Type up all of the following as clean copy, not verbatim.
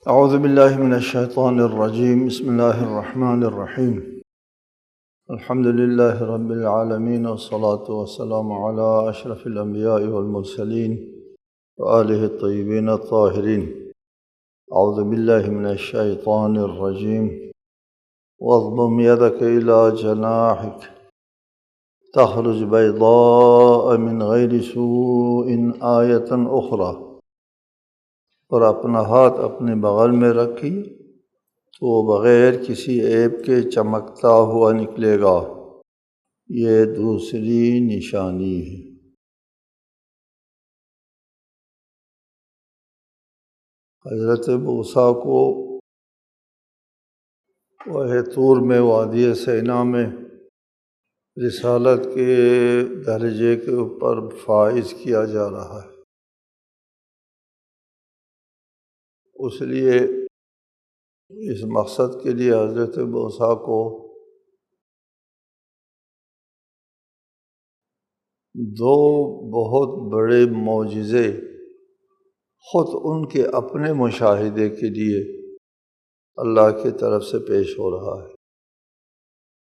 اعوذ باللہ من الشیطان الرجیم، بسم اللہ الرحمن الرحیم۔ الحمد للہ رب العالمین، والصلاة والسلام علی اشرف الانبیاء والمرسلین وآلہ الطیبین الطاہرین۔ اعوذ باللہ من الشیطان الرجیم، واضمم یدک الی جناحک تخرج بیضاء من غیر سوء آیۃ اخری، اور اپنا ہاتھ اپنے بغل میں رکھیے تو وہ بغیر کسی عیب کے چمکتا ہوا نکلے گا۔ یہ دوسری نشانی ہے۔ حضرت موسیٰ کو کوہ طور میں وادی سینا میں رسالت کے درجے کے اوپر فائز کیا جا رہا ہے، اس لیے اس مقصد کے لیے حضرت موسیٰ کو دو بہت بڑے معجزے خود ان کے اپنے مشاہدے کے لیے اللہ کی طرف سے پیش ہو رہا ہے۔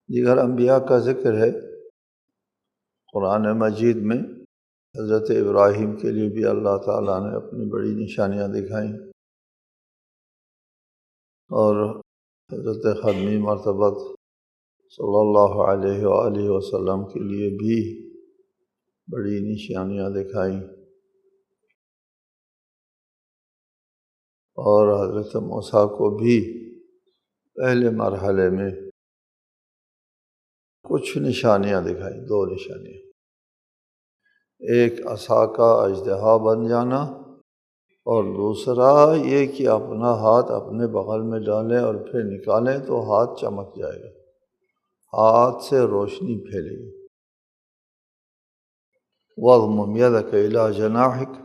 دیگر انبیاء کا ذکر ہے قرآن مجید میں۔ حضرت ابراہیم کے لیے بھی اللہ تعالیٰ نے اپنی بڑی نشانیاں دکھائیں، اور حضرت ختمی مرتبت صلی اللہ علیہ وآلہ وسلم کے لیے بھی بڑی نشانیاں دکھائیں، اور حضرت موسیٰ کو بھی پہلے مرحلے میں کچھ نشانیاں دکھائیں، دو نشانیاں۔ ایک عصا کا اژدہا بن جانا، اور دوسرا یہ کہ اپنا ہاتھ اپنے بغل میں ڈالیں اور پھر نکالیں تو ہاتھ چمک جائے گا، ہاتھ سے روشنی پھیلے گی۔ وَاضْمُمْ يَدَكَ إِلَىٰ جَنَاحِكَ،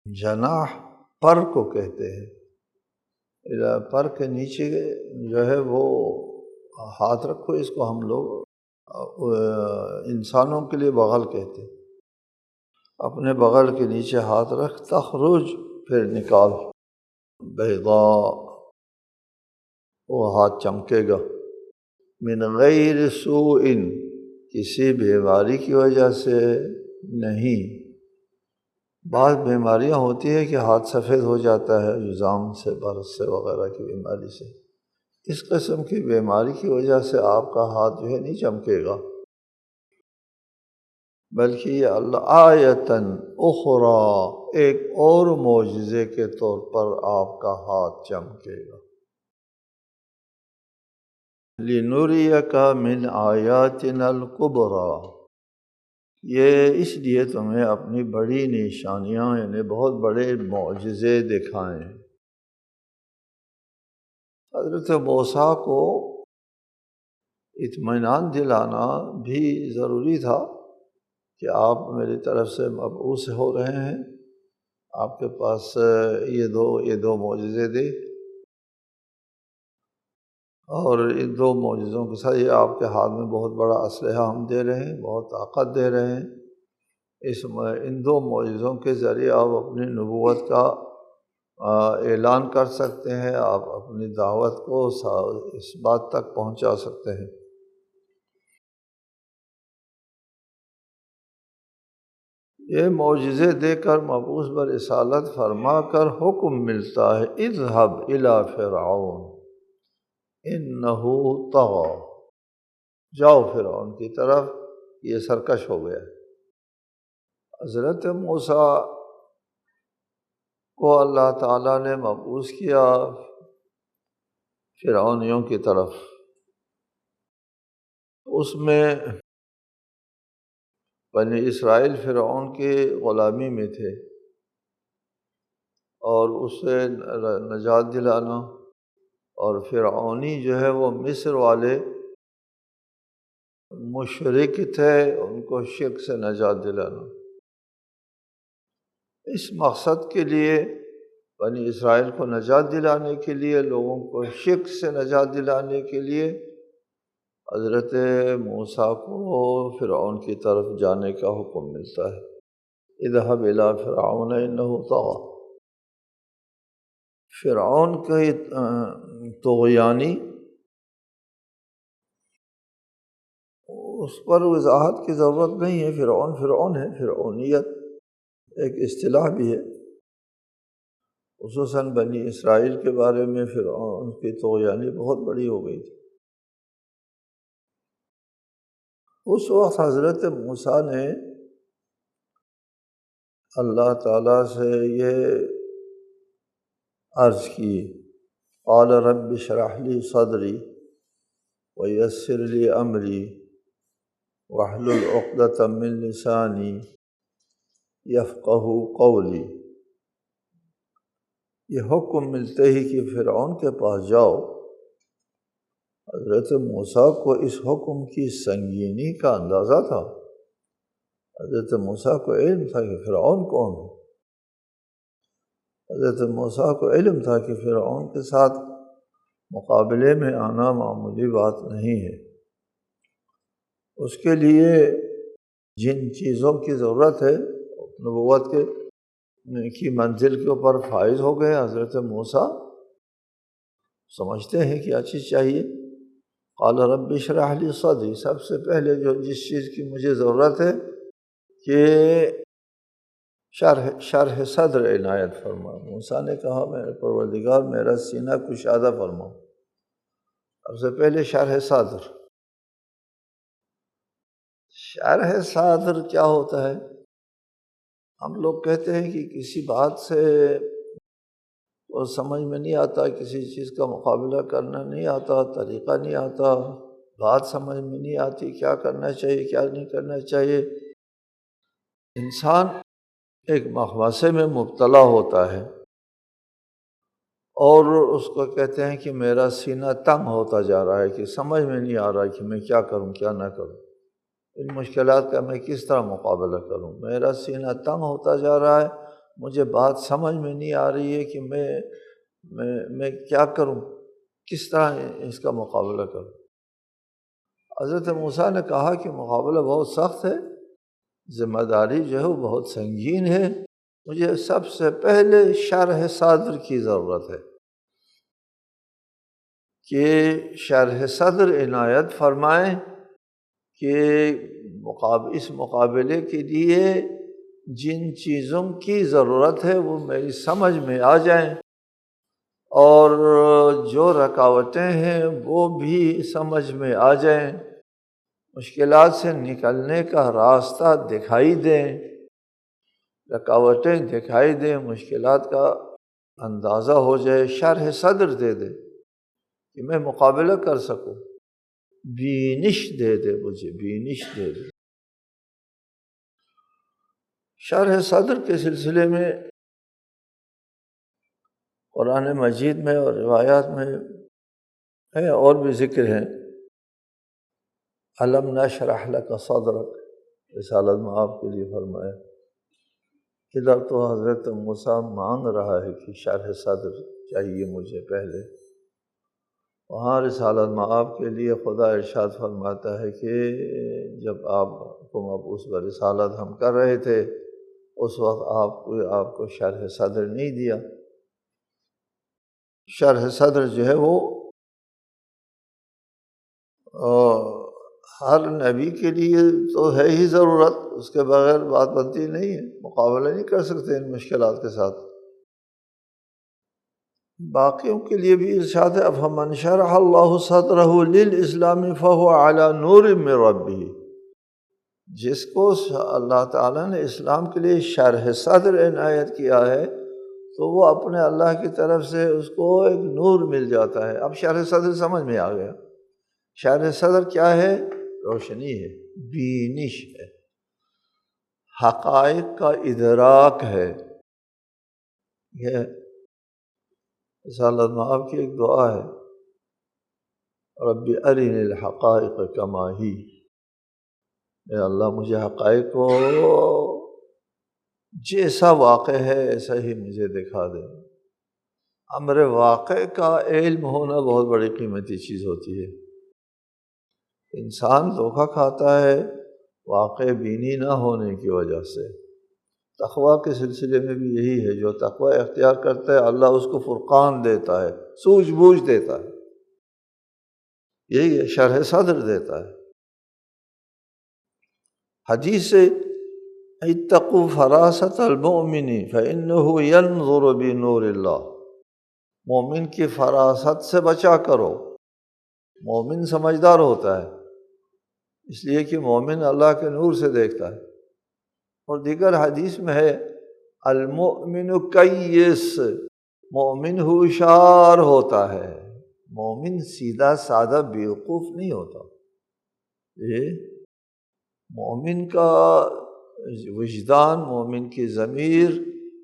جناح پر کو کہتے ہیں، پر کے نیچے جو ہے وہ ہاتھ رکھو، اس کو ہم لوگ انسانوں کے لیے بغل کہتے ہیں۔ اپنے بغل کے نیچے ہاتھ رکھ، تخرج پھر نکال، بیضاء وہ ہاتھ چمکے گا، من غیر سوء کسی بیماری کی وجہ سے نہیں۔ بعض بیماریاں ہوتی ہے کہ ہاتھ سفید ہو جاتا ہے، جذام سے، برس سے وغیرہ کی بیماری سے۔ اس قسم کی بیماری کی وجہ سے آپ کا ہاتھ جو ہے نہیں چمکے گا، بلکہ یہ اللہ آیتاً اخری، ایک اور معجزے کے طور پر آپ کا ہاتھ چمکے گا۔ لِنُرِيَكَ مِنْ آیاتنا الکبریٰ، یہ اس لیے تمہیں اپنی بڑی نشانیاں یعنی بہت بڑے معجزے دکھائیں۔ حضرت موسیٰ کو اطمینان دلانا بھی ضروری تھا کہ آپ میری طرف سے مبعوث ہو رہے ہیں، آپ کے پاس یہ دو معجزے دے، اور ان دو معجزوں کے ساتھ یہ آپ کے ہاتھ میں بہت بڑا اسلحہ ہم دے رہے ہیں، بہت طاقت دے رہے ہیں۔ ان دو معجزوں کے ذریعے آپ اپنی نبوت کا اعلان کر سکتے ہیں، آپ اپنی دعوت کو اس بات تک پہنچا سکتے ہیں۔ یہ معجزے دے کر مبعوث برسالت فرما کر حکم ملتا ہے، اذهب الى فرعون انہ طغی، جاؤ فرعون کی طرف، یہ سرکش ہو گیا۔ حضرت موسیٰ کو اللہ تعالیٰ نے مبعوث کیا فرعونیوں کی طرف، اس میں بنی اسرائیل فرعون کی غلامی میں تھے، اور اس سے نجات دلانا، اور فرعونی جو ہے وہ مصر والے مشرک تھے، ان کو شرک سے نجات دلانا۔ اس مقصد کے لیے بنی اسرائیل کو نجات دلانے کے لیے، لوگوں کو شرک سے نجات دلانے کے لیے حضرت موسیٰ کو فرعون کی طرف جانے کا حکم ملتا ہے، اذهب الى فرعون انہ طغی۔ فرعون کی طغیانی، اس پر وضاحت کی ضرورت نہیں ہے۔ فرعون فرعون ہے، فرعونیت ایک اصطلاح بھی ہے، خصوصاً بنی اسرائیل کے بارے میں فرعون کی طغیانی بہت بڑی ہو گئی تھی۔ اس وقت حضرت موسیٰ نے اللہ تعالیٰ سے یہ عرض کی، قال رب اشرح لی صدری ویسر لی امری واحلل عقدۃ من لسانی یفقہوا قولی۔ یہ حکم ملتے ہی کہ فرعون کے پاس جاؤ، حضرت موسیٰ کو اس حکم کی سنگینی کا اندازہ تھا۔ حضرت موسیٰ کو علم تھا کہ فرعون کون ہے، حضرت موسیٰ کو علم تھا کہ فرعون کے ساتھ مقابلے میں آنا معمولی بات نہیں ہے۔ اس کے لیے جن چیزوں کی ضرورت ہے نبوت کی منزل کے اوپر فائز ہو گئے۔ حضرت موسیٰ سمجھتے ہیں کہ چیز چاہیے، قال رب اشرح لی صدری، سب سے پہلے جس چیز کی مجھے ضرورت ہے کہ شرح صدر عنایت فرما۔ موسیٰ نے کہا میرے پروردگار میرا سینہ کشادہ فرما۔ سب سے پہلے شرح صدر۔ شرح صدر کیا ہوتا ہے؟ ہم لوگ کہتے ہیں کہ کسی بات سے وہ سمجھ میں نہیں آتا، کسی چیز کا مقابلہ کرنا نہیں آتا، طریقہ نہیں آتا، بات سمجھ میں نہیں آتی، کیا کرنا چاہیے کیا نہیں کرنا چاہیے۔ انسان ایک مخمصے میں مبتلا ہوتا ہے اور اس کو کہتے ہیں کہ میرا سینہ تنگ ہوتا جا رہا ہے، کہ سمجھ میں نہیں آ رہا کہ میں کیا کروں کیا نہ کروں، ان مشکلات کا میں کس طرح مقابلہ کروں۔ میرا سینہ تنگ ہوتا جا رہا ہے، مجھے بات سمجھ میں نہیں آ رہی ہے کہ میں کیا کروں، کس طرح اس کا مقابلہ کروں۔ حضرت موسیٰ نے کہا کہ مقابلہ بہت سخت ہے، ذمہ داری جو ہے وہ بہت سنگین ہے، مجھے سب سے پہلے شرح صدر کی ضرورت ہے کہ شرح صدر عنایت فرمائیں کہ اس مقابلے کے لیے جن چیزوں کی ضرورت ہے وہ میری سمجھ میں آ جائیں، اور جو رکاوٹیں ہیں وہ بھی سمجھ میں آ جائیں، مشکلات سے نکلنے کا راستہ دکھائی دیں، رکاوٹیں دکھائی دیں، مشکلات کا اندازہ ہو جائے، شرح صدر دے دے کہ میں مقابلہ کر سکوں، بینش دے دے، مجھے بینش دے دے۔ شرح صدر کے سلسلے میں قرآن مجید میں اور روایات میں ہے، اور بھی ذکر ہیں۔ الم نشرح لک صدرک، رسالت میں آپ کے لیے فرمایا۔ ادھر تو حضرت موسیٰ مانگ رہا ہے کہ شرح صدر چاہیے مجھے پہلے، وہاں رسالت میں آپ کے لیے خدا ارشاد فرماتا ہے کہ جب آپ کو مبعوث برسالت ہم کر رہے تھے اس وقت آپ کو شرح صدر نہیں دیا۔ شرح صدر جو ہے وہ ہر نبی کے لیے تو ہے ہی ضرورت، اس کے بغیر بات بنتی نہیں ہے، مقابلہ نہیں کر سکتے ان مشکلات کے ساتھ۔ باقیوں کے لیے بھی ارشاد ہے افمن شرح اللہ صدرہ للاسلام فہو علی نور من ربہ، جس کو اللہ تعالیٰ نے اسلام کے لیے شرح صدر عنایت کیا ہے تو وہ اپنے اللہ کی طرف سے اس کو ایک نور مل جاتا ہے۔ اب شرح صدر سمجھ میں آ گیا، شرح صدر کیا ہے؟ روشنی ہے، بینش ہے، حقائق کا ادراک ہے۔ یہ رسالت مآب کی ایک دعا ہے، رب ارنی الحقائق کما ہی، اے اللہ مجھے حقائق کو جیسا واقع ہے ایسا ہی مجھے دکھا دے۔ امر واقع کا علم ہونا بہت بڑی قیمتی چیز ہوتی ہے۔ انسان دھوکہ کھاتا ہے واقع بینی نہ ہونے کی وجہ سے، تقویٰ کے سلسلے میں بھی یہی ہے، جو تقویٰ اختیار کرتا ہے اللہ اس کو فرقان دیتا ہے، سوجھ بوجھ دیتا ہے، یہی ہے، شرح صدر دیتا ہے۔ حدیث سے اتقوا فراست المؤمن فإنه ينظر بنور اللہ، مومن کی فراست سے بچا کرو، مومن سمجھدار ہوتا ہے اس لیے کہ مومن اللہ کے نور سے دیکھتا ہے۔ اور دیگر حدیث میں ہے المؤمن کیس، مومن ہوشیار ہوتا ہے، مومن سیدھا سادہ بیوقوف نہیں ہوتا۔ یہ مومن کا وجدان، مومن کی ضمیر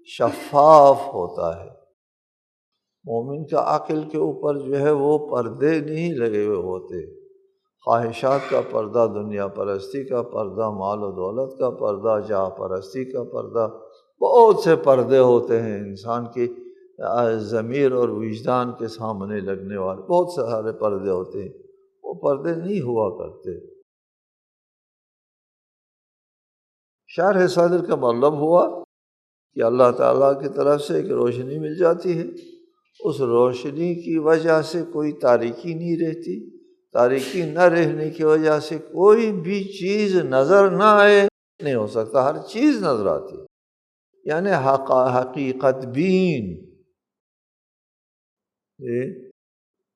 شفاف ہوتا ہے، مومن کا عقل کے اوپر جو ہے وہ پردے نہیں لگے ہوئے ہوتے، خواہشات کا پردہ، دنیا پرستی کا پردہ، مال و دولت کا پردہ، جاہ پرستی کا پردہ، بہت سے پردے ہوتے ہیں انسان کی ضمیر اور وجدان کے سامنے لگنے والے، بہت سارے پردے ہوتے ہیں، وہ پردے نہیں ہوا کرتے۔ شرح صدر کا مطلب ہوا کہ اللہ تعالیٰ کی طرف سے ایک روشنی مل جاتی ہے، اس روشنی کی وجہ سے کوئی تاریکی نہیں رہتی، تاریکی نہ رہنے کی وجہ سے کوئی بھی چیز نظر نہ آئے نہیں ہو سکتا، ہر چیز نظر آتی ہے، یعنی حقیقت بین۔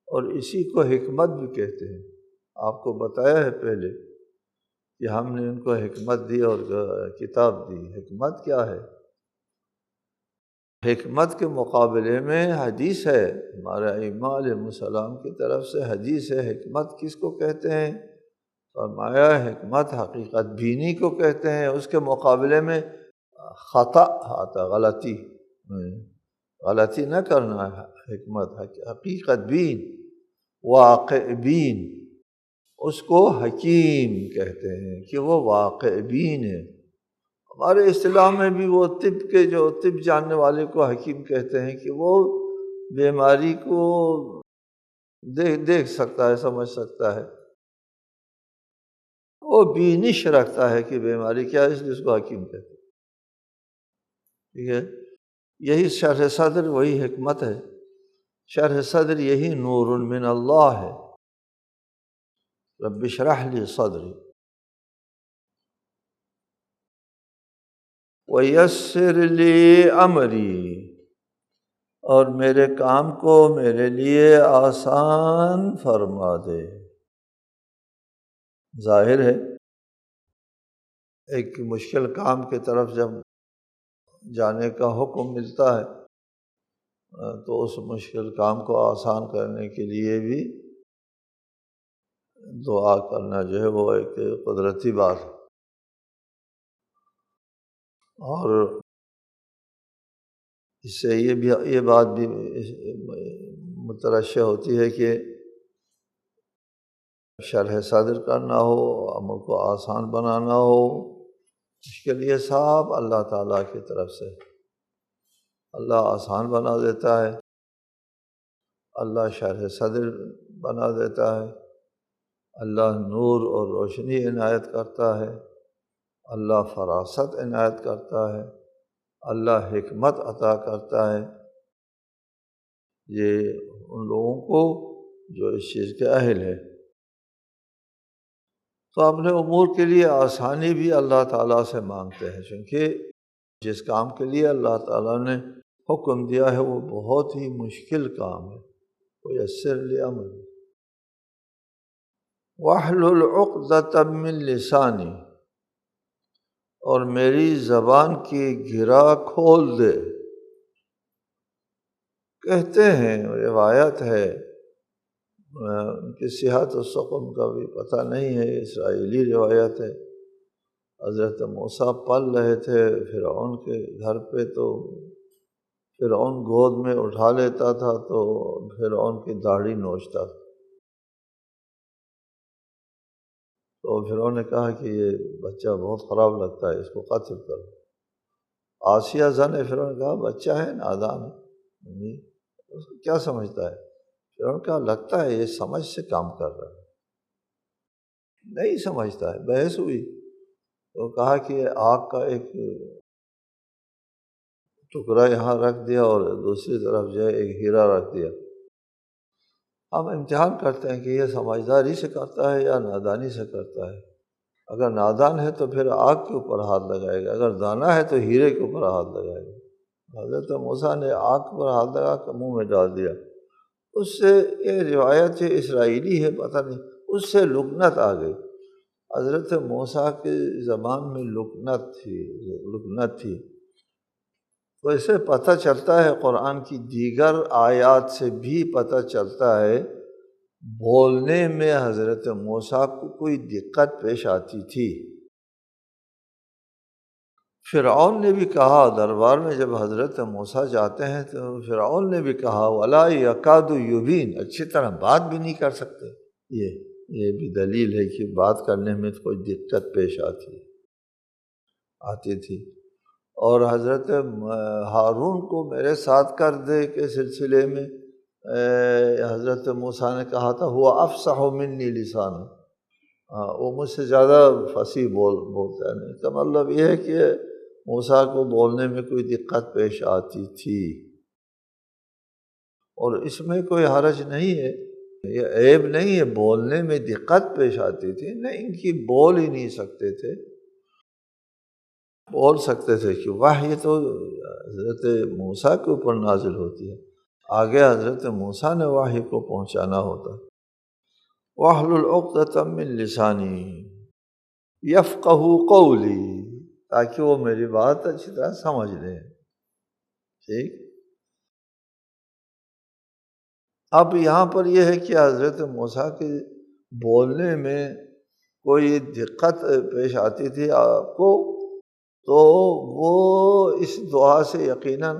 اور اسی کو حکمت بھی کہتے ہیں، آپ کو بتایا ہے پہلے کہ ہم نے ان کو حکمت دی اور کتاب دی۔ حکمت کیا ہے؟ حکمت کے مقابلے میں حدیث ہے، ہمارے ائمہ علیہ السلام کی طرف سے حدیث ہے۔ حکمت کس کو کہتے ہیں؟ فرمایا حکمت حقیقت بینی کو کہتے ہیں، اس کے مقابلے میں خطا آتا، غلطی نہ کرنا ہے حکمت، حقیقت بین، واقع بین، اس کو حکیم کہتے ہیں کہ وہ واقع بین ہے۔ ہمارے اصطلاح میں بھی وہ طب جاننے والے کو حکیم کہتے ہیں کہ وہ بیماری کو دیکھ سکتا ہے، سمجھ سکتا ہے، وہ بینش رکھتا ہے کہ بیماری کیا ہے، اس لیے اس کو حکیم کہتے ہیں۔ ٹھیک ہے، یہی شرح صدر، وہی حکمت ہے۔ شرح صدر یہی نور من اللہ ہے، رب اشرح لی صدری ویسر لی امری، اور میرے کام کو میرے لیے آسان فرما دے۔ ظاہر ہے ایک مشکل کام کی طرف جب جانے کا حکم ملتا ہے تو اس مشکل کام کو آسان کرنے کے لیے بھی دعا کرنا جو ہے وہ ایک قدرتی بات ہے۔ اور اس سے یہ بات بھی مترشح ہوتی ہے کہ شرح صدر کرنا ہو، عمل کو آسان بنانا ہو، اس کے لیے سب اللہ تعالیٰ کی طرف سے، اللہ آسان بنا دیتا ہے، اللہ شرح صدر بنا دیتا ہے، اللہ نور اور روشنی عنایت کرتا ہے، اللہ فراست عنایت کرتا ہے، اللہ حکمت عطا کرتا ہے، یہ ان لوگوں کو جو اس چیز کے اہل ہے۔ تو اپنے امور کے لیے آسانی بھی اللہ تعالیٰ سے مانگتے ہیں، چونکہ جس کام کے لیے اللہ تعالیٰ نے حکم دیا ہے وہ بہت ہی مشکل کام ہے۔ وَيَسِّرْ لِأَمْرِي وَاحْلُلْ عُقْدَةً مِّن لِّسَانِي، اور میری زبان کی گرہ کھول دے۔ کہتے ہیں، روایت ہے، ان کی صحت و سقم کا بھی پتہ نہیں ہے، اسرائیلی روایت ہے، حضرت موسیٰ پل رہے تھے فرعون کے گھر پہ، تو فرعون گود میں اٹھا لیتا تھا تو فرعون کی داڑھی نوچتا تھا، تو فرعون نے کہا کہ یہ بچہ بہت خراب لگتا ہے، اس کو قتل کرو۔ آسیہ زن فرعون نے کہا بچہ ہے، نادان ہے، اس کو کیا سمجھتا ہے؟ فرعون کہا لگتا ہے یہ سمجھ سے کام کر رہا ہے، نہیں سمجھتا ہے۔ بحث ہوئی تو کہا کہ آگ کا ایک ٹکڑا یہاں رکھ دیا اور دوسری طرف جو ہے ایک ہیرا رکھ دیا۔ ہم امتحان کرتے ہیں کہ یہ سمجھداری سے کرتا ہے یا نادانی سے کرتا ہے۔ اگر نادان ہے تو پھر آگ کے اوپر ہاتھ لگائے گا، اگر دانا ہے تو ہیرے کے اوپر ہاتھ لگائے گا۔ حضرت موسیٰ نے آگ پر ہاتھ لگا کے منہ میں ڈال دیا۔ اس سے یہ روایت ہے، اسرائیلی ہے پتہ نہیں، اس سے لکنت آ گئی۔ حضرت موسیٰ کے زبان میں لکنت تھی۔ تو اس سے پتہ چلتا ہے، قرآن کی دیگر آیات سے بھی پتہ چلتا ہے، بولنے میں حضرت موسیٰ کو کوئی دقت پیش آتی تھی۔ فرعون نے بھی کہا، دربار میں جب حضرت موسیٰ جاتے ہیں تو فرعون نے بھی کہا وَلَا يَكَادُ يُبِينُ، اچھی طرح بات بھی نہیں کر سکتے۔ یہ بھی دلیل ہے کہ بات کرنے میں کوئی دقت پیش آتی تھی۔ اور حضرت ہارون کو میرے ساتھ کر دے کے سلسلے میں حضرت موسیٰ نے کہا تھا هُوَ أَفْصَحُ مِنِّي لِسَانًا، وہ مجھ سے زیادہ فصیح بولتا ہے۔ نہیں کا مطلب یہ ہے کہ موسیٰ کو بولنے میں کوئی دقت پیش آتی تھی، اور اس میں کوئی حرج نہیں ہے، یہ عیب نہیں ہے، بولنے میں دقت پیش آتی تھی، نہیں ان کی بول ہی نہیں سکتے تھے۔ بول سکتے تھے کہ وحی تو حضرت موسیٰ کے اوپر نازل ہوتی ہے، آگے حضرت موسیٰ نے وحی کو پہنچانا ہوتا۔ وَاحْلُلْ عُقْدَةً مِّن لِّسَانِي يَفْقَهُوا قَوْلِي، تاکہ وہ میری بات اچھی طرح سمجھ لیں۔ ٹھیک، اب یہاں پر یہ ہے کہ حضرت موسیٰ کے بولنے میں کوئی دقت پیش آتی تھی آپ کو، تو وہ اس دعا سے یقیناً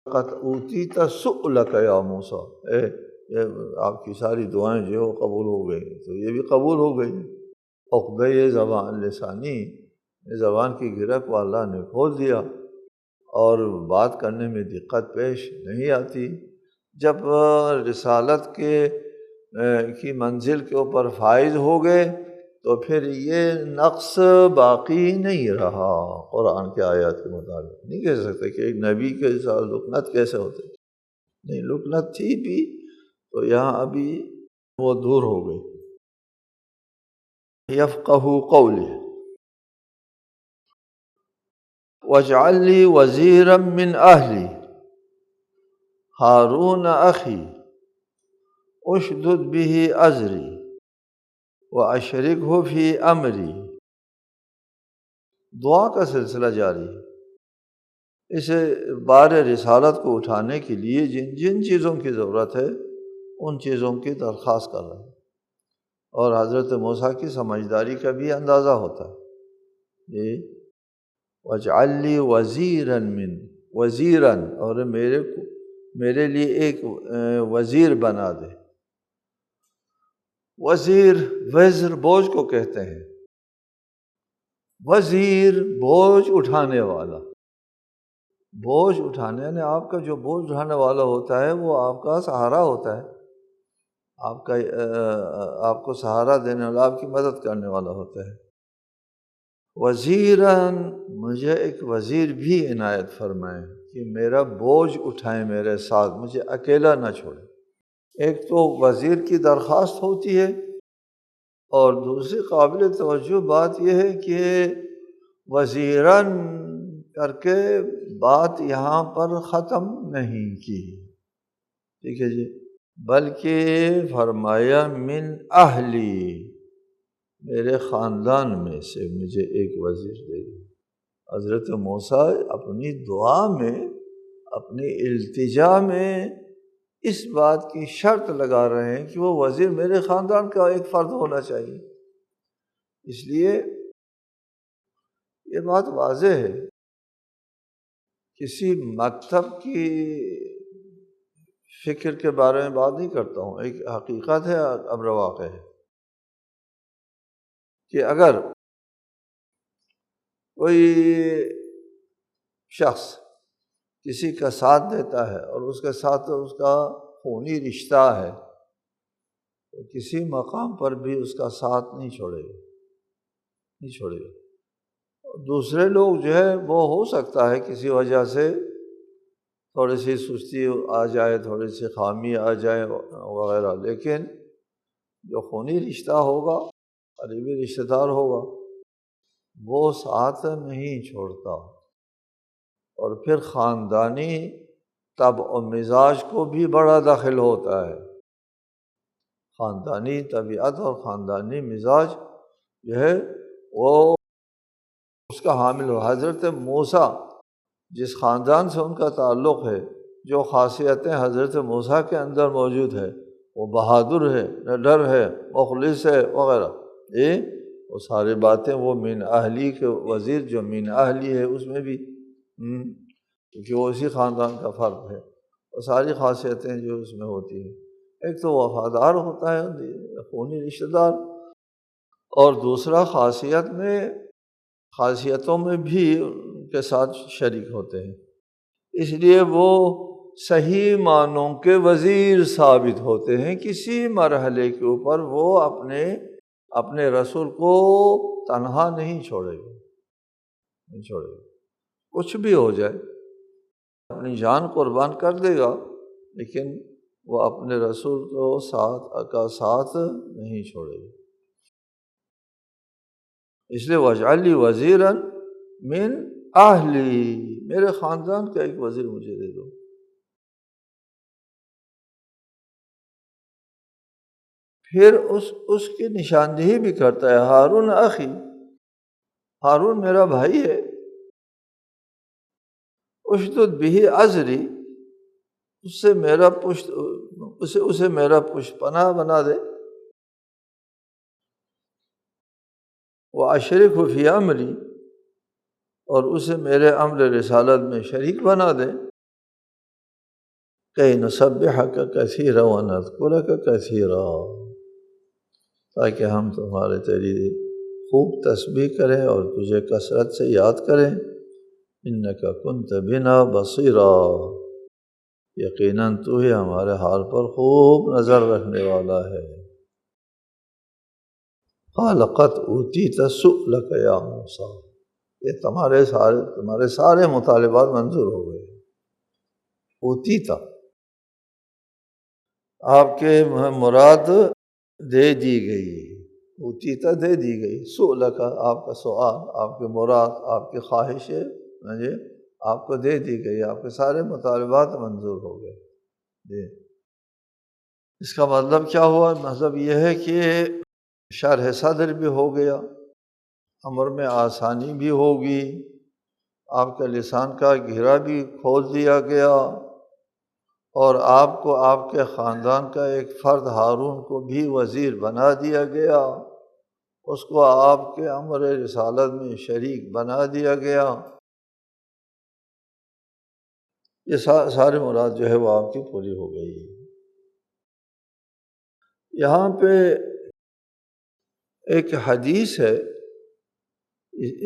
قَدْ أُوتِيتَ سُؤْلَكَ يَا موسیٰ، یہ آپ کی ساری دعائیں جو وہ قبول ہو گئی، تو یہ بھی قبول ہو گئی۔ عقدۂ زبان لسانی، زبان کی گرہ کو اللہ نے کھول دیا اور بات کرنے میں دقت پیش نہیں آتی۔ جب رسالت کی منزل کے اوپر فائز ہو گئے تو پھر یہ نقص باقی نہیں رہا۔ قرآن کے آیات کے مطابق نہیں کہہ سکتے کہ ایک نبی کے ساتھ لکنت کیسے ہوتے، نہیں، لکنت تھی بھی تو یہاں ابھی وہ دور ہو گئی۔ یفقہوا قولی واجعل لی وزیرا من اہلی ہارون اخی اشدد به ازری واشرکہ فی امری۔ دعا کا سلسلہ جاری ہے، اسے بار رسالت کو اٹھانے کے لیے جن جن چیزوں کی ضرورت ہے ان چیزوں کی درخواست کر رہا ہے، اور حضرت موسیٰ کی سمجھداری کا بھی اندازہ ہوتا ہے۔ جی، وَاجْعَلْ لِي وَزِيرًا وزیراً، اور میرے لیے ایک وزیر بنا دے۔ وزر بوجھ کو کہتے ہیں، وزیر بوجھ اٹھانے والا، بوجھ اٹھانے یعنی آپ کا جو بوجھ اٹھانے والا ہوتا ہے وہ آپ کا سہارا ہوتا ہے، آپ کو سہارا دینے والا، آپ کی مدد کرنے والا ہوتا ہے۔ وزیراً، مجھے ایک وزیر بھی عنایت فرمائیں کہ میرا بوجھ اٹھائیں میرے ساتھ، مجھے اکیلا نہ چھوڑیں۔ ایک تو وزیر کی درخواست ہوتی ہے، اور دوسری قابل توجہ بات یہ ہے کہ وزیراً کر کے بات یہاں پر ختم نہیں کی، ٹھیک ہے جی، بلکہ فرمایا من اہلی، میرے خاندان میں سے مجھے ایک وزیر دے دو۔ حضرت موسیٰ اپنی دعا میں، اپنی التجا میں اس بات کی شرط لگا رہے ہیں کہ وہ وزیر میرے خاندان کا ایک فرد ہونا چاہیے۔ اس لیے یہ بات واضح ہے، کسی مکتب کی فکر کے بارے میں بات نہیں کرتا ہوں، ایک حقیقت ہے، امر واقع ہے کہ اگر کوئی شخص کسی کا ساتھ دیتا ہے اور اس کے ساتھ اس کا خونی رشتہ ہے تو کسی مقام پر بھی اس کا ساتھ نہیں چھوڑے گا، دوسرے لوگ جو ہے وہ ہو سکتا ہے کسی وجہ سے تھوڑی سی سستی آ جائے، تھوڑی سی خامی آ جائے وغیرہ، لیکن جو خونی رشتہ ہوگا، قریبی رشتہ دار ہوگا، وہ ساتھ نہیں چھوڑتا۔ اور پھر خاندانی طبع و مزاج کو بھی بڑا دخل ہوتا ہے۔ خاندانی طبیعت اور خاندانی مزاج جو ہے وہ اس کا حامل ہو۔ حضرت موسیٰ جس خاندان سے ان کا تعلق ہے، جو خاصیتیں حضرت موسیٰ کے اندر موجود ہے، وہ بہادر ہے، نڈر ہے، مخلص ہے وغیرہ، وہ ساری باتیں وہ من اہلی کے وزیر جو من اہلی ہے اس میں بھی کیونکہ وہ اسی خاندان کا فرد ہے، وہ ساری خاصیتیں جو اس میں ہوتی ہیں، ایک تو وفادار ہوتا ہے خونی رشتہ دار، اور دوسرا خاصیتوں میں بھی ان کے ساتھ شریک ہوتے ہیں، اس لیے وہ صحیح معنوں کے وزیر ثابت ہوتے ہیں۔ کسی مرحلے کے اوپر وہ اپنے رسول کو تنہا نہیں چھوڑے گا، کچھ بھی ہو جائے اپنی جان قربان کر دے گا، لیکن وہ اپنے رسول کو ساتھ نہیں چھوڑے گا۔ اس لیے وَاجْعَلْ لِي وَزِيرًا مِّنْ أَهْلِي، میرے خاندان کا ایک وزیر مجھے دے دو۔ پھر اس کی نشاندہی بھی کرتا ہے، ہارون اخی، ہارون میرا بھائی ہے، اشدد بہ ازری، اسے میرا پشت پناہ بنا دے، وَأَشْرِكْهُ فِي أَمْرِي، اور اسے میرے امر رسالت میں شریک بنا دے، كَيْ نُسَبِّحَكَ كَثِيرًا وَنَذْكُرَكَ كَثِيرًا، تاکہ ہم تیری خوب تسبیح کریں اور تجھے کثرت سے یاد کریں، إِنَّكَ كُنْتَ بِنَا بَصِيرًا، یقیناً تو ہی ہمارے حال پر خوب نظر رکھنے والا ہے۔ قَالَ قَدْ أُوتِيتَ سُؤْلَكَ يَا مُوسَىٰ، یہ تمہارے سارے مطالبات منظور ہو گئے۔ اوتیتا، آپ کے مراد دے دی گئی، اوتیتا دے دی گئی، سؤلک آپ کا سوال، آپ کے مراد، آپ کی خواہشیں آپ کو دے دی گئی، آپ کے سارے مطالبات منظور ہو گئے۔ جی، اس کا مطلب کیا ہوا؟ مطلب یہ ہے کہ شرح صدر بھی ہو گیا، امر میں آسانی بھی ہوگی، آپ کے لسان کا گھیرا بھی کھول دیا گیا، اور آپ کو آپ کے خاندان کا ایک فرد ہارون کو بھی وزیر بنا دیا گیا، اس کو آپ کے امر رسالت میں شریک بنا دیا گیا۔ یہ سارے مراد جو ہے وہ آپ کی پوری ہو گئی۔ یہاں پہ ایک حدیث ہے،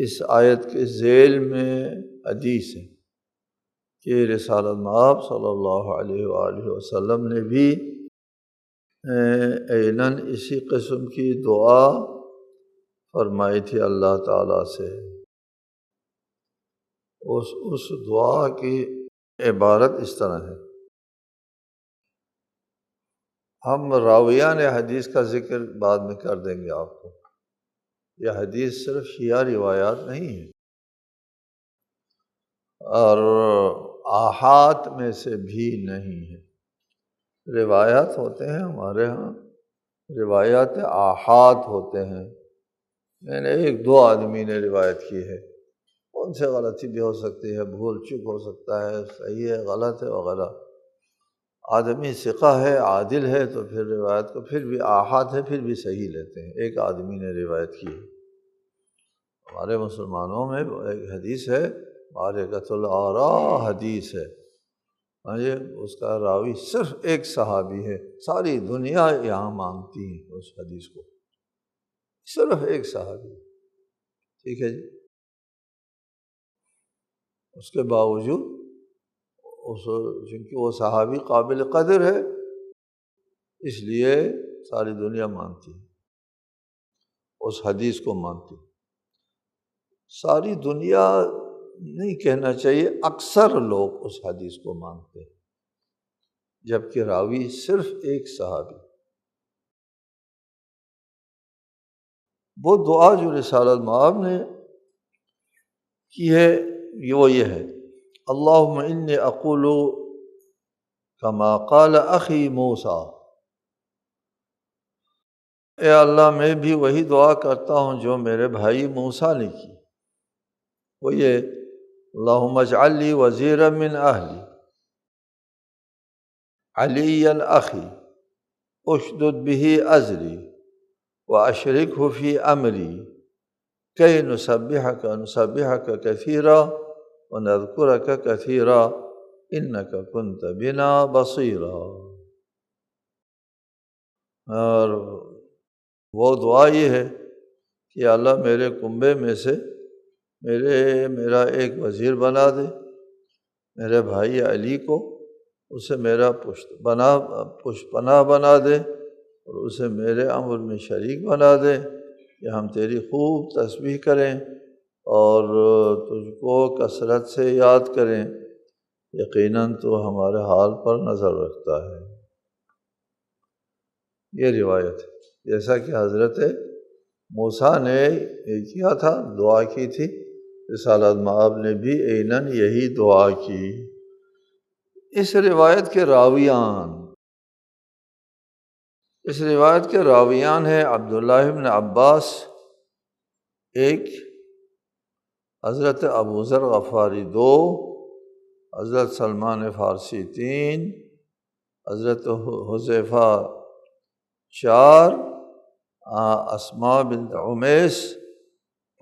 اس آیت کے ذیل میں حدیث ہے کہ رسالت مآب صلی اللہ علیہ وآلہ وسلم نے بھی عیناً اسی قسم کی دعا فرمائی تھی اللہ تعالیٰ سے۔ اس دعا کی عبارت اس طرح ہے، ہم راویان حدیث کا ذکر بعد میں کر دیں گے آپ کو، یہ حدیث صرف شیعہ روایات نہیں ہے، اور آحاد میں سے بھی نہیں ہے۔ روایات ہوتے ہیں ہمارے ہاں، روایات آحاد ہوتے ہیں، یعنی ایک دو آدمی نے روایت کی ہے، ان سے غلطی بھی ہو سکتی ہے، بھول چک ہو سکتا ہے، صحیح ہے، غلط ہے وغیرہ، آدمی ثقہ ہے، عادل ہے، تو پھر روایت کو پھر بھی آحاد ہے، پھر بھی صحیح لیتے ہیں، ایک آدمی نے روایت کی ہے۔ ہمارے مسلمانوں میں ایک حدیث ہے، معرکۃ الآراء حدیث ہے، اس کا راوی صرف ایک صحابی ہے، ساری دنیا یہاں مانگتی ہے اس حدیث کو، صرف ایک صحابی، ٹھیک ہے جی۔ اس کے باوجود چونکہ وہ صحابی قابل قدر ہے، اس لیے ساری دنیا مانتی ہے، اس حدیث کو مانتی۔ ساری دنیا نہیں کہنا چاہیے، اکثر لوگ اس حدیث کو مانتے ہیں، جبکہ راوی صرف ایک صحابی۔ وہ دعا جو رسالۃ مآب نے کی ہے وہ یہ ہے، اللہم انی اقول کما قال اخی موسیٰ، اے اللہ میں بھی وہی دعا کرتا ہوں جو میرے بھائی موسیٰ نے کی، وہ یہ اللہم اجعل لی وزیرا من اہلی علیا اخی اشدد به ازری واشرکہ فی امری کی نسبحک کثیرا ونذکرک کثیرا انک کنت بنا بصیرا۔ اور وہ دعا یہ ہے کہ اللہ میرے کنبے میں سے میرا ایک وزیر بنا دے، میرے بھائی علی کو اسے میرا پشت پناہ بنا دے، اور اسے میرے امر میں شریک بنا دے کہ ہم تیری خوب تسبیح کریں اور تجھ کو کثرت سے یاد کریں، یقیناً تو ہمارے حال پر نظر رکھتا ہے۔ یہ روایت ہے، جیسا کہ حضرت موسیٰ نے یہ کیا تھا، دعا کی تھی، رسالۃ مآب نے بھی عیناً یہی دعا کی۔ اس روایت کے راویان ہیں عبداللہ بن عباس ایک، حضرت ابو ذر غفاری دو، حضرت سلمان فارسی تین، حضرت حذیفہ چار، اسماء بنت عمیس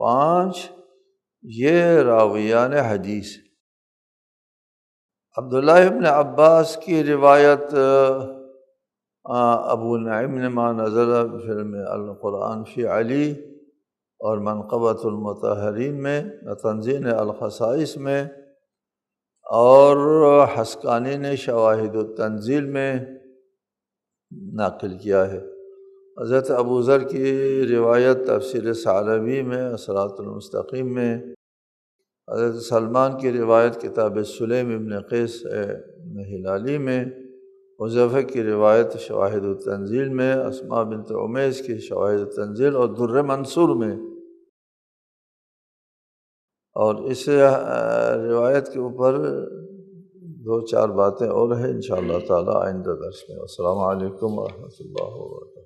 پانچ، یہ راویان حدیث۔ عبداللہ ابن عباس کی روایت ابو نعیم نے ما نزل فی القرآن فی علی اور منقبۃ المطہرین میں، تنزیل الخصائص میں، اور حسقانی نے شواہد التنزیل میں ناقل کیا ہے۔ حضرت ابو ذر کی روایت تفسیر ثعلبی میں، الصراط المستقیم میں، حضرت سلمان کی روایت کتاب سلیم ابن قیس ہلالی میں، حذیفہ کی روایت شواہد التنزیل میں، اسماء بنت عمیس کی شواہد التنزیل اور در منصور میں۔ اور اس روایت کے اوپر دو چار باتیں اور ہیں انشاءاللہ تعالی آئندہ درس میں۔ السلام علیکم ورحمۃ اللہ وبرکاتہ۔